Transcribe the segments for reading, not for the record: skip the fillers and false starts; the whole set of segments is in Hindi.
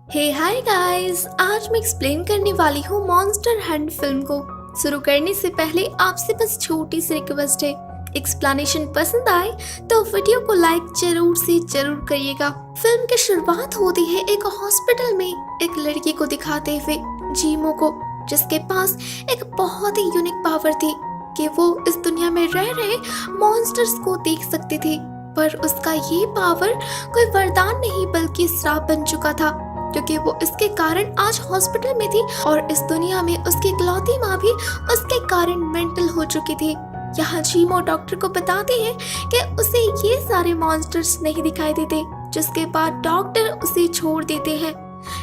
हे हाय गाइस, आज मैं एक्सप्लेन करने वाली हूँ मॉन्स्टर हंट फिल्म को। शुरू करने से पहले आपसे बस छोटी सी रिक्वेस्ट है, एक्सप्लेनेशन पसंद आए तो वीडियो को लाइक जरूर से जरूर करिएगा। फिल्म की शुरुआत होती है एक हॉस्पिटल में एक लड़की को दिखाते हुए, जीमो को, जिसके पास एक बहुत ही यूनिक पावर थी कि वो इस दुनिया में रह रहे मॉन्स्टर्स को देख सकती थी। पर उसका ये पावर कोई वरदान नहीं बल्कि श्राप बन चुका था, क्योंकि वो इसके कारण आज हॉस्पिटल में थी और इस दुनिया में उसकी इकलौती माँ भी उसके कारण मेंटल हो चुकी थी। यहाँ जीमो डॉक्टर को बताती है कि उसे ये सारे मॉन्स्टर्स नहीं दिखाई देते, जिसके बाद डॉक्टर उसे छोड़ देते हैं।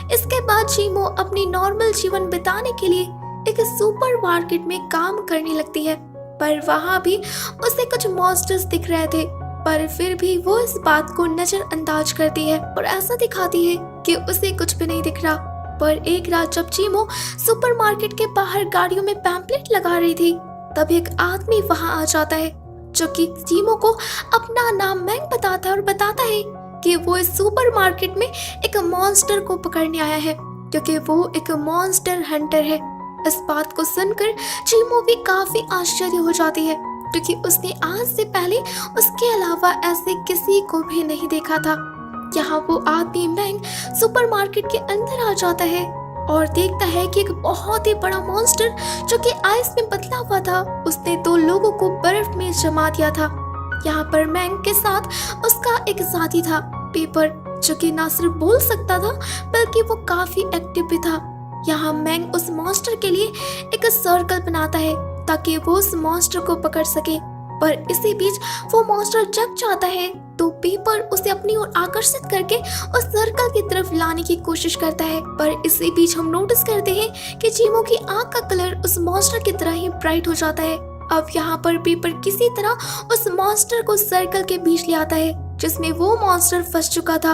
इसके बाद जीमो अपनी नॉर्मल जीवन बिताने के लिए एक सुपर मार्केट में काम करने लगती है, पर वहाँ भी उसे कुछ मॉन्स्टर्स दिख रहे थे, पर फिर भी वो इस बात को नजरअंदाज करती है और ऐसा दिखाती है कि उसे कुछ भी नहीं दिख रहा। पर एक रात जब जीमो सुपरमार्केट के बाहर गाड़ियों में पैम्पलेट लगा रही थी, तब एक आदमी वहां आ जाता है, जो कि जीमो को अपना नाम मैंग बताता है और बताता है कि वो इस सुपरमार्केट में एक मॉन्स्टर को पकड़ने आया है, क्योंकि वो एक मॉन्स्टर हंटर है। इस बात को सुनकर जीमो भी काफी आश्चर्य हो जाती है, क्योंकि उसने आज से पहले उसके अलावा ऐसे किसी को भी नहीं देखा था। यहाँ वो आदमी मैंग सुपरमार्केट के अंदर आ जाता है और देखता है कि एक बहुत ही बड़ा मॉन्स्टर जो कि आइस में बदला हुआ था, उसने 2 लोगों को बर्फ में जमा दिया था। यहाँ पर मैंग के साथ उसका एक साथी था, पेपर, जो कि ना सिर्फ बोल सकता था बल्कि वो काफी एक्टिव भी था। यहाँ मैंग उस मॉन्स्टर के लिए एक सर्कल बनाता है ताकि वो उस मॉन्स्टर को पकड़ सके, पर इसी बीच वो मॉन्स्टर जग जाता है तो पेपर उसे अपनी ओर आकर्षित करके उस सर्कल की तरफ लाने की कोशिश करता है। पर इसी बीच हम नोटिस करते हैं कि जीमो की आंख का कलर उस मॉन्स्टर की तरह ही ब्राइट हो जाता है। अब यहाँ पर पेपर किसी तरह उस मॉन्स्टर को सर्कल के बीच ले आता है जिसमें वो मॉन्स्टर फंस चुका था,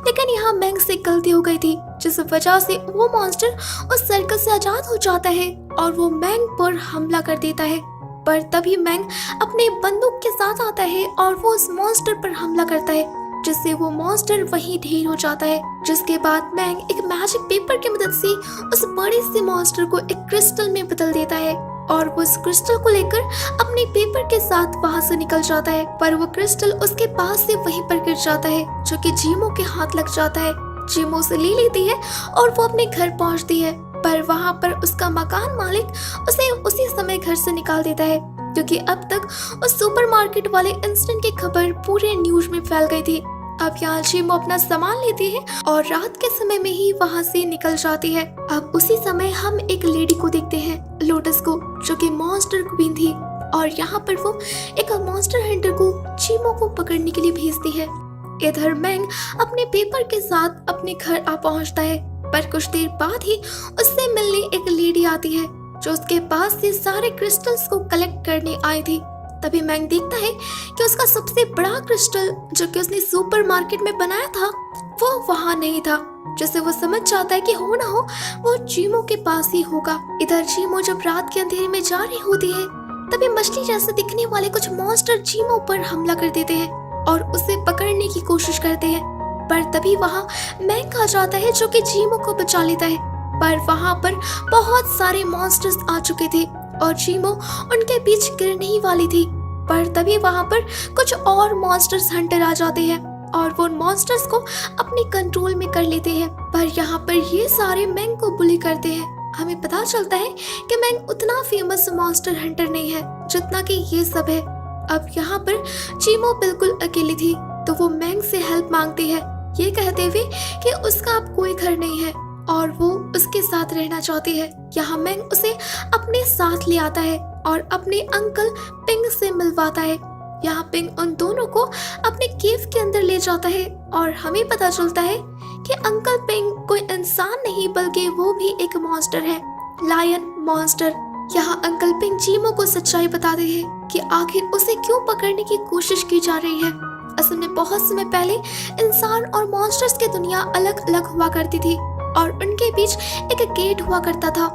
लेकिन यहाँ मैंग से गलती हो गई थी, जिस वजह से वो मॉन्स्टर उस सर्कल से आजाद हो जाता है और वो मैंग पर हमला कर देता है। पर तभी मैंग अपने बंदूक के साथ आता है और वो उस मॉन्स्टर पर हमला करता है, जिससे वो मॉन्स्टर वहीं ढेर हो जाता है। जिसके बाद मैंग एक मैजिक पेपर की मदद से उस बड़े से मॉन्स्टर को एक क्रिस्टल में बदल देता है और वो उस क्रिस्टल को लेकर अपने पेपर के साथ वहां से निकल जाता है। पर वो क्रिस्टल उसके पास से वहीं पर गिर जाता है, जो कि जीमो के हाथ लग जाता है। जीमो उसे ले लेती है और वो अपने घर पहुंचती है, पर वहां पर उसका मकान मालिक उसे उसी समय घर से निकाल देता है, क्योंकि अब तक उस सुपरमार्केट वाले इंसिडेंट की खबर पूरे न्यूज में फैल गई थी। अब यहाँ जीमो अपना सामान लेती है और रात के समय में ही वहाँ से निकल जाती है। अब उसी समय हम एक लेडी को देखते हैं, लोटस को, जो कि मॉन्स्टर क्वीन थी, और यहाँ पर वो एक मॉन्स्टर हंटर को जीमो को पकड़ने के लिए भेजती है। इधर मैंग अपने पेपर के साथ अपने घर आ पहुँचता है, पर कुछ देर बाद ही उससे मिलने एक लेडी आती है जो उसके पास से सारे क्रिस्टल्स को कलेक्ट करने आई थी। तभी मैंग देखता है कि उसका सबसे बड़ा क्रिस्टल जो कि उसने सुपरमार्केट में बनाया था वो वहां नहीं था, जिससे वो समझ जाता है कि हो ना हो वो जीमो के पास ही होगा। इधर जीमो जब रात के अंधेरे में जा रही होती है, तभी मछली जैसे दिखने वाले कुछ मॉन्स्टर जीमो पर हमला कर देते हैं और उसे पकड़ने की कोशिश करते हैं। पर तभी वहाँ मैंग आ जाता है जो कि जीमो को बचा लेता है, पर वहाँ पर बहुत सारे मॉन्स्टर्स आ चुके थे और जीमो उनके बीच गिरने ही वाली थी। पर तभी वहाँ पर कुछ और मॉन्स्टर्स हंटर आ जाते हैं और वो मॉन्स्टर्स को अपने कंट्रोल में कर लेते हैं। पर यहाँ पर ये सारे मैंग को बुली करते हैं। हमें पता चलता है कि मैंग उतना फेमस मॉन्स्टर हंटर नहीं है जितना कि ये सब है। अब यहाँ पर जीमो बिल्कुल अकेली थी, तो वो मैंग से हेल्प मांगती है, ये कहते हुए कि उसका अब कोई घर नहीं है और वो उसके साथ रहना चाहती है। यहाँ मैंग उसे अपने साथ ले आता है और अपने अंकल पिंग से मिलवाता है। यहाँ पिंग उन दोनों को अपने केव के अंदर ले जाता है और हमें पता चलता है कि अंकल पिंग कोई इंसान नहीं बल्कि वो भी एक मॉन्स्टर है, लायन मॉन्स्टर। यहाँ अंकल पिंग जीमो को सच्चाई बताते हैं कि आखिर उसे क्यों पकड़ने की कोशिश की जा रही है। असल में बहुत समय पहले इंसान और मॉन्स्टर्स की दुनिया अलग अलग हुआ करती थी और उनके बीच एक गेट हुआ करता था।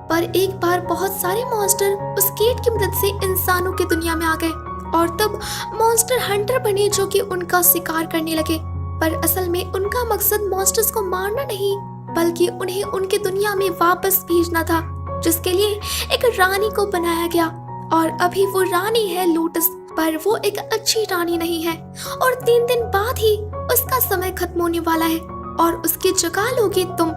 पर एक बार बहुत सारे मॉन्स्टर उस गेट की मदद से इंसानों की दुनिया में आ गए और तब मॉन्स्टर हंटर बने जो कि उनका शिकार करने लगे। पर असल में उनका मकसद मॉन्स्टर्स को मारना नहीं बल्कि उन्हें उनकी दुनिया में वापस भेजना था, जिसके लिए एक रानी को बनाया गया। और अभी वो रानी है लोटस, पर वो एक अच्छी रानी नहीं है और 3 दिन बाद ही उसका समय खत्म होने वाला है और उसकी जगह लोगे तुम,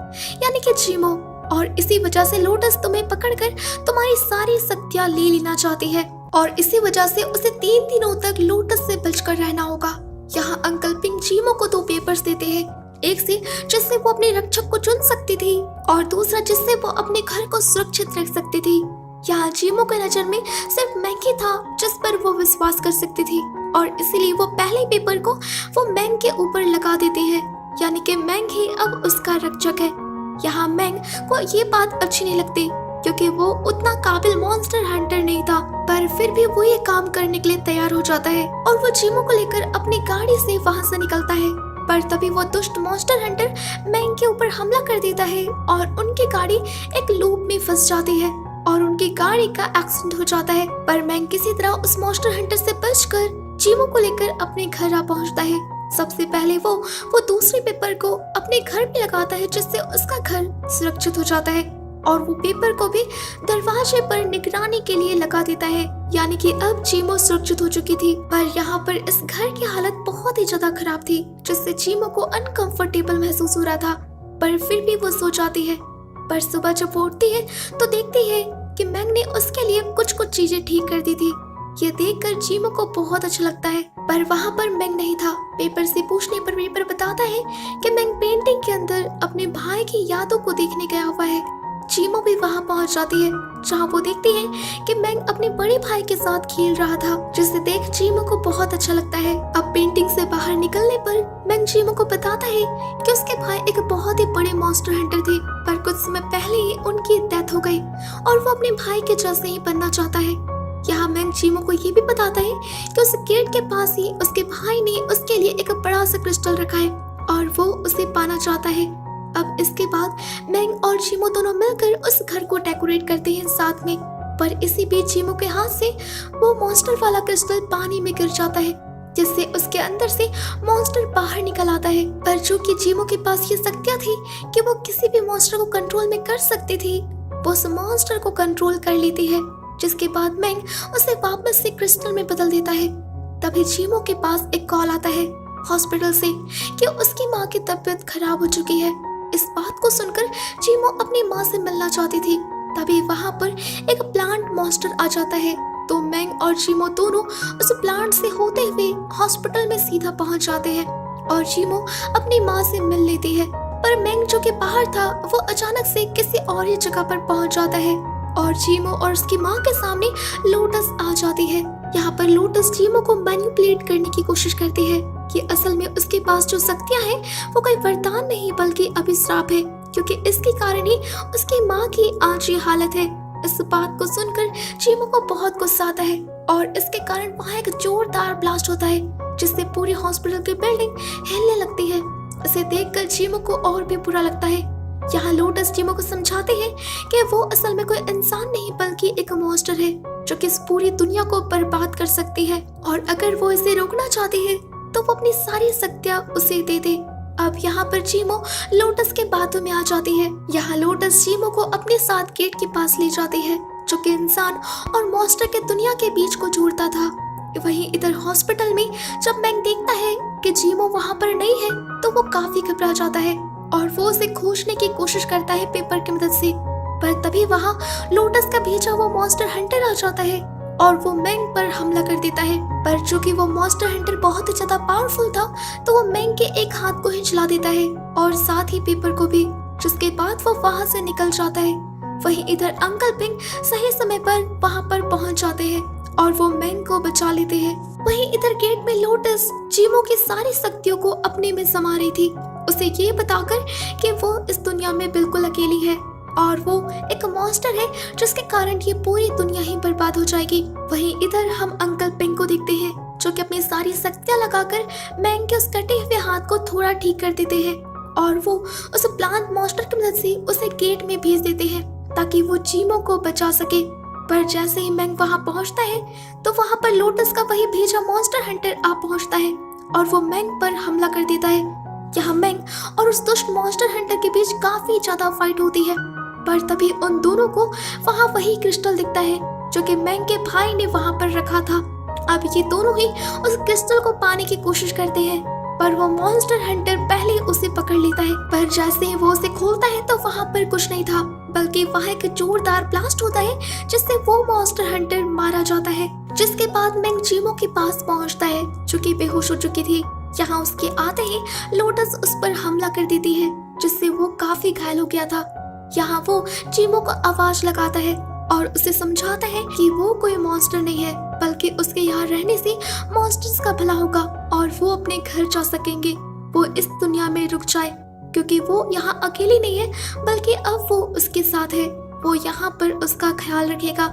यानी कि जीमो। और इसी वजह से लोटस तुम्हें पकड़कर तुम्हारी सारी शक्तियां ले लेना चाहती है और इसी वजह से उसे 3 दिनों तक लोटस से बचकर रहना होगा। यहाँ अंकल पिंक जीमो को 2 पेपर्स देते हैं, एक से जिससे वो अपने रक्षक को चुन सकती थी और दूसरा जिससे वो अपने घर को सुरक्षित रख सकती थी। यहाँ जीमो के नजर में सिर्फ मैंग ही था जिस पर वो विश्वास कर सकती थी और इसीलिए वो पहले पेपर को वो मैंग के ऊपर लगा देते हैं, यानी कि मैंग ही अब उसका रक्षक है। यहाँ मैंग को ये बात अच्छी नहीं लगती क्योंकि वो उतना काबिल मॉन्स्टर हंटर नहीं था, पर फिर भी वो ये काम करने के लिए तैयार हो जाता है और वो जीमो को लेकर अपनी गाड़ी से वहाँ से निकलता है। पर तभी वो दुष्ट मॉन्स्टर हंटर मैंग के ऊपर हमला कर देता है और उनकी गाड़ी एक लूप में फंस जाती है और उनकी गाड़ी का एक्सीडेंट हो जाता है। पर मैंग किसी तरह उस मॉन्स्टर हंटर से बचकर जीमो को लेकर अपने घर आ पहुंचता है। सबसे पहले वो दूसरे पेपर को अपने घर पे लगाता है जिससे उसका घर सुरक्षित हो जाता है और वो पेपर को भी दरवाजे पर निगरानी के लिए लगा देता है, यानी कि अब जीमो सुरक्षित हो चुकी थी। पर यहाँ पर इस घर की हालत बहुत ही ज्यादा खराब थी जिससे जीमो को अनकंफर्टेबल महसूस हो रहा था, पर फिर भी वो सो जाती है। पर सुबह जब वो उठती है तो देखती है कि मैंग ने उसके लिए कुछ चीजें ठीक कर दी थी। ये देखकर जीमो को बहुत अच्छा लगता है, पर वहाँ पर मैंग नहीं था। पेपर से पूछने पर पेपर बताता है कि मैंग पेंटिंग के अंदर अपने भाई की यादों को देखने गया हुआ है। जीमो भी वहाँ पहुँच जाती है जहाँ वो देखती है कि मैंग अपने बड़े भाई के साथ खेल रहा था, जिसे देख जीमो को बहुत अच्छा लगता है। अब पेंटिंग से बाहर निकलने पर मैंग जीमो को बताता है कि उसके भाई एक बहुत ही बड़े मॉन्स्टर हंटर थे, पर कुछ समय पहले ही उनकी डेथ हो गई और वो अपने भाई के जैसे ही बनना चाहता है। यहाँ मैंग जीमो को ये भी बताता है कि उस गेट के पास ही उसके भाई ने उसके लिए एक बड़ा सा क्रिस्टल रखा है और वो उसे पाना चाहता है। अब इसके बाद मैंग और जीमो दोनों मिलकर उस घर को डेकोरेट करते हैं साथ में, पर इसी बीच जीमो के हाथ से वो मॉन्स्टर वाला क्रिस्टल पानी में गिर जाता है, जिससे उसके अंदर से मॉन्स्टर बाहर निकल आता है। पर जो कि जीमो के पास ये शक्तियाँ थी कि वो किसी भी मॉन्स्टर को कंट्रोल में कर सकती थी, वो उस मॉन्स्टर को कंट्रोल कर लेती है, जिसके बाद मैंग उसे वापस से क्रिस्टल में बदल देता है। तभी जीमो के पास एक कॉल आता है हॉस्पिटल से कि उसकी माँ की तबीयत खराब हो चुकी है। इस बात को सुनकर जीमो अपनी माँ से मिलना चाहती थी। तभी वहाँ पर एक प्लांट मॉन्स्टर आ जाता है, तो मैंग और जीमो दोनों उस प्लांट से होते हुए हॉस्पिटल में सीधा पहुँच जाते हैं और जीमो अपनी माँ से मिल लेती है। पर मैंग जो कि बाहर था वो अचानक से किसी और ही जगह पर पहुँच जाता है और जीमो और उसकी माँ के सामने लोटस आ जाती है। यहाँ पर लोटस जीमो को मैनिपुलेट करने की कोशिश करती है कि असल में उसके पास जो शक्तियाँ हैं वो कोई वरदान नहीं बल्कि अभिश्राप है, क्योंकि इसके कारण ही उसकी माँ की आज ये हालत है। इस बात को सुनकर जीमो को बहुत गुस्सा आता है और इसके कारण वहाँ एक जोरदार ब्लास्ट होता है जिससे पूरी हॉस्पिटल की बिल्डिंग हिलने लगती है। इसे देखकर जीमो को और भी बुरा लगता है। यहाँ लोटस जीमो को समझाते हैं कि वो असल में कोई इंसान नहीं बल्कि एक मॉन्स्टर है जो कि इस पूरी दुनिया को बर्बाद कर सकती है और अगर वो इसे रोकना चाहती है तो वो अपनी सारी शक्तियाँ उसे दे दे। अब यहाँ पर जीमो लोटस के बातों में आ जाती है। यहाँ लोटस जीमो को अपने साथ गेट के पास ले जाती है जो कि इंसान और मॉन्स्टर के दुनिया के बीच को जोड़ता था। वहीं इधर हॉस्पिटल में जब मैंग देखता है कि जीमो वहाँ पर नहीं है तो वो काफी घबरा जाता है और वो उसे खोजने की कोशिश करता है पेपर की मदद से। पर तभी वहाँ लोटस का भेजा हुआ मॉन्स्टर हंटर आ जाता है और वो मैंग पर हमला कर देता है। पर चूंकि वो मॉन्स्टर हंटर बहुत ही ज्यादा पावरफुल था तो वो मैंग के एक हाथ को ही जला देता है और साथ ही पेपर को भी, जिसके बाद वो वहाँ से निकल जाता है। वहीं इधर अंकल पिंक सही समय पर वहाँ पर पहुँच जाते हैं और वो मैंग को बचा लेते हैं। वहीं इधर गेट में लोटस जीमो की सारी शक्तियों को अपने में समा रही थी, उसे ये बताकर कि वो इस दुनिया में बिल्कुल अकेली है और वो एक मॉन्स्टर है जिसके कारण ये पूरी दुनिया ही बर्बाद हो जाएगी। वहीं इधर हम अंकल पिंक को देखते हैं जो कि अपनी सारी शक्तियाँ लगाकर मैंग के उस कटे हुए हाथ को थोड़ा ठीक कर देते हैं और वो उस प्लांट मॉन्स्टर की मदद से उसे गेट में भेज देते हैं ताकि वो जीमो को बचा सके। पर जैसे ही मैंग वहाँ पहुँचता है तो वहाँ पर लोटस का वही भेजा मॉन्स्टर हंटर आ पहुँचता है और वो मैंग पर हमला कर देता है। यहाँ मैंग और उस दुष्ट मॉन्स्टर हंटर के बीच काफी ज्यादा फाइट होती है, पर तभी उन दोनों को वहाँ वही क्रिस्टल दिखता है जो कि मैंग के भाई ने वहाँ पर रखा था। अब ये दोनों ही उस क्रिस्टल को पाने की कोशिश करते हैं, पर वो मॉन्स्टर हंटर पहले उसे पकड़ लेता है। पर जैसे ही वो उसे खोलता है तो वहाँ पर कुछ नहीं था, बल्कि वहाँ एक जोरदार ब्लास्ट होता है जिससे वो मॉन्स्टर हंटर मारा जाता है। जिसके बाद मैंग जीमो के पास पहुँचता है जो कि बेहोश हो चुकी थी। यहाँ उसके आते ही लोटस उस पर हमला कर देती है, जिससे वो काफी घायल हो गया था। यहाँ वो जीमो को आवाज लगाता है और उसे समझाता है कि वो कोई मॉन्स्टर नहीं है, बल्कि उसके यहाँ रहने से मॉन्स्टर्स का भला होगा और वो अपने घर जा सकेंगे। वो इस दुनिया में रुक जाए क्योंकि वो यहाँ अकेली नहीं है, बल्कि अब वो उसके साथ है। वो यहाँ पर उसका ख्याल रखेगा।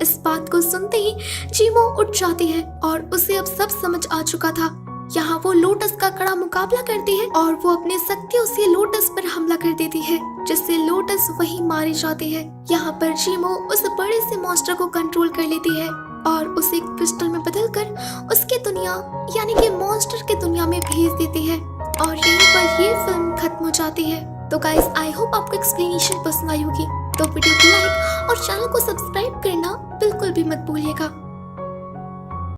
इस बात को सुनते ही जीमो उठ जाती है और उसे अब सब समझ आ चुका था। यहाँ वो लोटस का कड़ा मुकाबला करती है और वो अपने शक्तियों से लोटस पर हमला कर देती है, जिससे लोटस वहीं मारी जाती है। यहाँ पर जीमो उस बड़े से मॉन्स्टर को कंट्रोल कर लेती है और उसे क्रिस्टल में बदलकर उसकी दुनिया यानी कि मॉन्स्टर की दुनिया में भेज देती है और यहीं पर ये फिल्म खत्म हो जाती है। तो गाइस, आई होप आपको एक्सप्लेनेशन पसंद आई होगी। तो वीडियो को लाइक और चैनल को सब्सक्राइब करना बिल्कुल भी मत भूलिएगा।